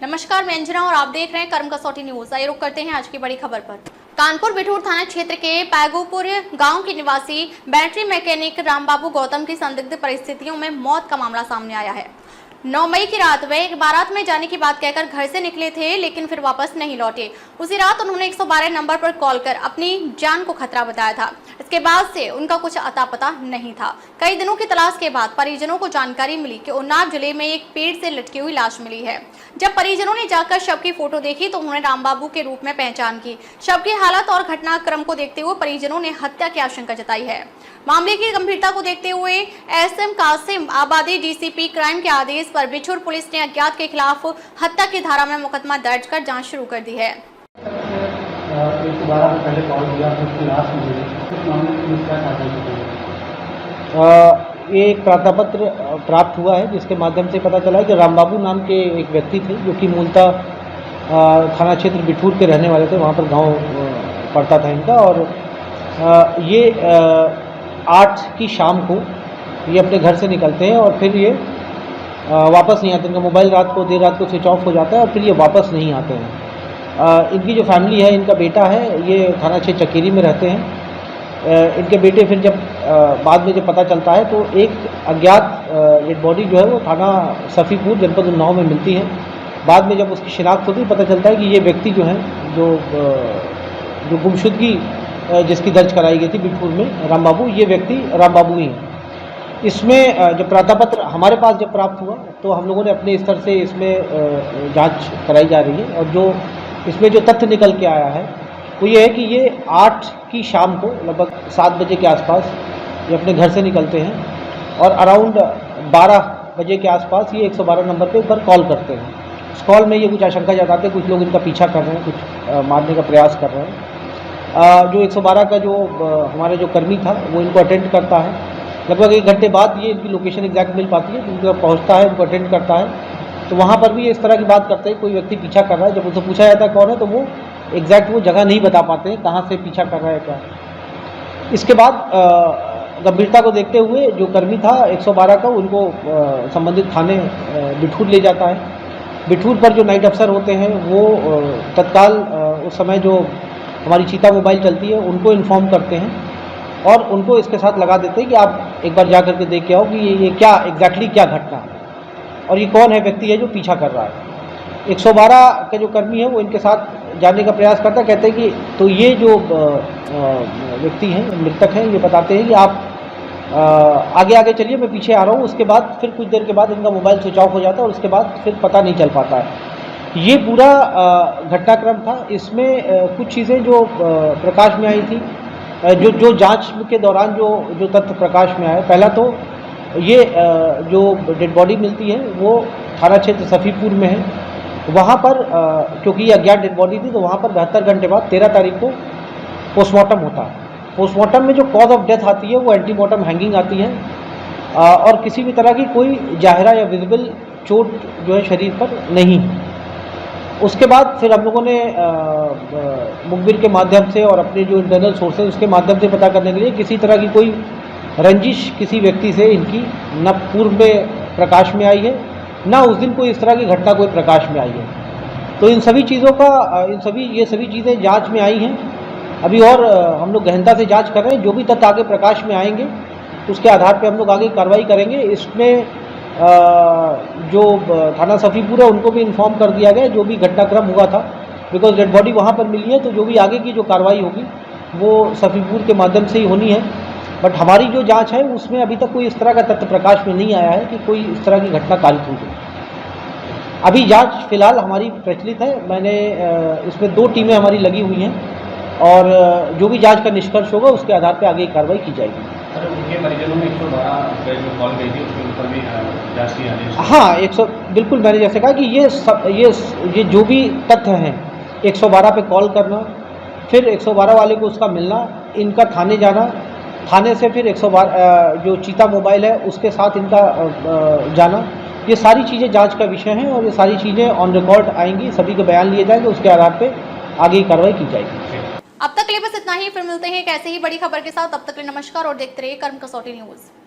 नमस्कार, मैं अंजना और आप देख रहे हैं कर्म कसौटी न्यूज। आइए रुक करते हैं आज की बड़ी खबर पर। कानपुर बिठूर थाना क्षेत्र के पैगोपुर गांव के निवासी बैटरी मैकेनिक रामबाबू गौतम की संदिग्ध परिस्थितियों में मौत का मामला सामने आया है। 9 मई की रात वे एक बारात में जाने की बात कहकर घर से निकले थे, लेकिन फिर वापस नहीं लौटे। उसी रात उन्होंने 112 नंबर पर कॉल कर अपनी जान को खतरा बताया था। इसके बाद से उनका कुछ अता पता नहीं था। कई दिनों की तलाश के बाद परिजनों को जानकारी मिली कि उन्नाव जिले में एक पेड़ से लटकी हुई लाश मिली है। जब परिजनों ने जाकर शव की फोटो देखी तो उन्होंने रामबाबू के रूप में पहचान की। शव की हालत और घटनाक्रम को देखते हुए परिजनों ने हत्या की आशंका जताई है। मामले की गंभीरता को देखते हुए एसएम कासिम आबादी डीसीपी क्राइम के आदेश पर बिठूर पुलिस ने अज्ञात के खिलाफ हत्या की धारा में मुकदमा दर्ज कर जांच शुरू कर दी है। 112 पहले कॉल किया, उसकी लाश मिली। इस मामले में पुलिस क्या कार्रवाई कर रही है? एक प्रार्थनापत्र प्राप्त हुआ है जिसके माध्यम से पता चला है कि रामबाबू नाम के एक व्यक्ति थे जो कि मूलतः थाना क्षेत्र बिठूर के रहने वाले थे। वहाँ पर गांव पड़ता था इनका, और ये 8 की शाम को ये अपने घर से निकलते हैं और फिर ये वापस नहीं आते। इनका मोबाइल देर रात को स्विच ऑफ हो जाता है और फिर ये वापस नहीं आते हैं। इनकी जो फैमिली है, इनका बेटा है, ये थाना क्षेत्र चकेरी में रहते हैं। इनके बेटे फिर जब बाद में जब पता चलता है तो एक अज्ञात डेड बॉडी जो है वो थाना सफ़ीपुर जनपद उन्नाव में मिलती है। बाद में जब उसकी शिनाख्त होती है पता चलता है कि ये व्यक्ति जो है जो गुमशुदगी जिसकी दर्ज कराई गई थी बिठूर में रामबाबू, ये व्यक्ति रामबाबू ही है। इसमें जब प्रार्थनापत्र हमारे पास जब प्राप्त हुआ तो हम लोगों ने अपने स्तर से इसमें जांच कराई जा रही है, और जो इसमें जो तथ्य निकल के आया है वो ये है कि ये 8 की शाम को लगभग 7 बजे के आसपास ये अपने घर से निकलते हैं और अराउंड 12 बजे के आसपास ये 112 नंबर पे एक बार कॉल करते हैं। उस कॉल में ये कुछ आशंका जताते हैं, कुछ लोग इनका पीछा कर रहे हैं, कुछ मारने का प्रयास कर रहे हैं। जो 112 का जो हमारा जो कर्मी था वो इनको अटेंड करता है। लगभग 1 घंटे बाद ये इनकी लोकेशन एग्जैक्ट मिल पाती है, उनको पहुँचता है, उनको अटेंड करता है। तो वहाँ पर भी इस तरह की बात करते हैं, कोई व्यक्ति पीछा कर रहा है। जब उनसे पूछा जाता है कौन है तो वो एग्जैक्ट वो जगह नहीं बता पाते हैं कहाँ से पीछा कर रहा है क्या। इसके बाद गंभीरता को देखते हुए जो कर्मी था 112 का, उनको संबंधित थाने बिठूर ले जाता है। बिठूर पर जो नाइट अफसर होते हैं वो तत्काल उस समय जो हमारी चीता मोबाइल चलती है उनको इन्फॉर्म करते हैं और उनको इसके साथ लगा देते हैं कि आप एक बार जा करके देख के आओ कि ये क्या एग्जैक्टली क्या घटना है और ये कौन है व्यक्ति है जो पीछा कर रहा है। 112 के जो कर्मी है वो इनके साथ जानने का प्रयास करता है। कहते हैं कि तो ये जो व्यक्ति हैं, मृतक हैं, ये बताते हैं कि आप आगे आगे चलिए, मैं पीछे आ रहा हूँ। उसके बाद फिर कुछ देर के बाद इनका मोबाइल स्विच ऑफ हो जाता है और उसके बाद फिर पता नहीं चल पाता है। ये पूरा घटनाक्रम था। इसमें कुछ चीज़ें जो प्रकाश में आई थी, जो जांच के दौरान जो तथ्य प्रकाश में आए, पहला तो ये जो डेड बॉडी मिलती है वो थाना क्षेत्र सफ़ीपुर में है। वहाँ पर क्योंकि ये अज्ञात डेड बॉडी थी तो वहाँ पर 72 घंटे बाद 13 तारीख को पोस्टमार्टम होता है। पोस्टमार्टम में जो कॉज ऑफ डेथ आती है वो एंटीमॉर्टम हैंगिंग आती है, और किसी भी तरह की कोई जाहिरा या विजिबल चोट जो है शरीर पर नहीं है। उसके बाद फिर हम लोगों ने मुखबिर के माध्यम से और अपने जो इंटरनल सोर्सेज उसके माध्यम से पता करने के लिए किसी तरह की कोई रंजिश किसी व्यक्ति से इनकी न पूर्व में प्रकाश में आई है, ना उस दिन कोई इस तरह की घटना कोई प्रकाश में आई है। तो इन सभी चीज़ों का ये सभी चीज़ें जांच में आई हैं। अभी और हम लोग गहनता से जांच कर रहे हैं। जो भी तथ्य आगे प्रकाश में आएंगे उसके आधार पे हम लोग आगे कार्रवाई करेंगे। इसमें जो थाना सफ़ीपुर है उनको भी इन्फॉर्म कर दिया गया जो भी घटनाक्रम हुआ था, बिकॉज डेड बॉडी वहाँ पर मिली है। तो जो भी आगे की जो कार्रवाई होगी वो सफ़ीपुर के माध्यम से ही होनी है। बट हमारी जो जांच है उसमें अभी तक कोई इस तरह का तथ्य प्रकाश में नहीं आया है कि कोई इस तरह की घटना कारित हुई है। अभी जांच फिलहाल हमारी प्रचलित है। मैंने इसमें 2 टीमें हमारी लगी हुई हैं और जो भी जांच का निष्कर्ष होगा उसके आधार पर आगे कार्रवाई की जाएगी। सर, उनके परिजनों में 112 जो कॉल गई थी उसके ऊपर भी जांच की आदेश? हाँ, बिल्कुल। मैंने जैसे कहा कि ये जो भी तथ्य हैं, 112 पे कॉल करना, फिर 112 वाले को उसका मिलना, इनका थाने जाना, थाने से फिर 112 जो चीता मोबाइल है उसके साथ इनका जाना, ये सारी चीज़ें जांच का विषय हैं और ये सारी चीज़ें ऑन रिकॉर्ड आएंगी। सभी के बयान लिए जाएंगे, उसके आधार पे आगे कार्रवाई की जाएगी। अब तक के लिए बस इतना ही। फिर मिलते हैं एक ऐसे ही बड़ी खबर के साथ। तब तक के लिए नमस्कार और देखते रहिए कर्म कसौटी न्यूज।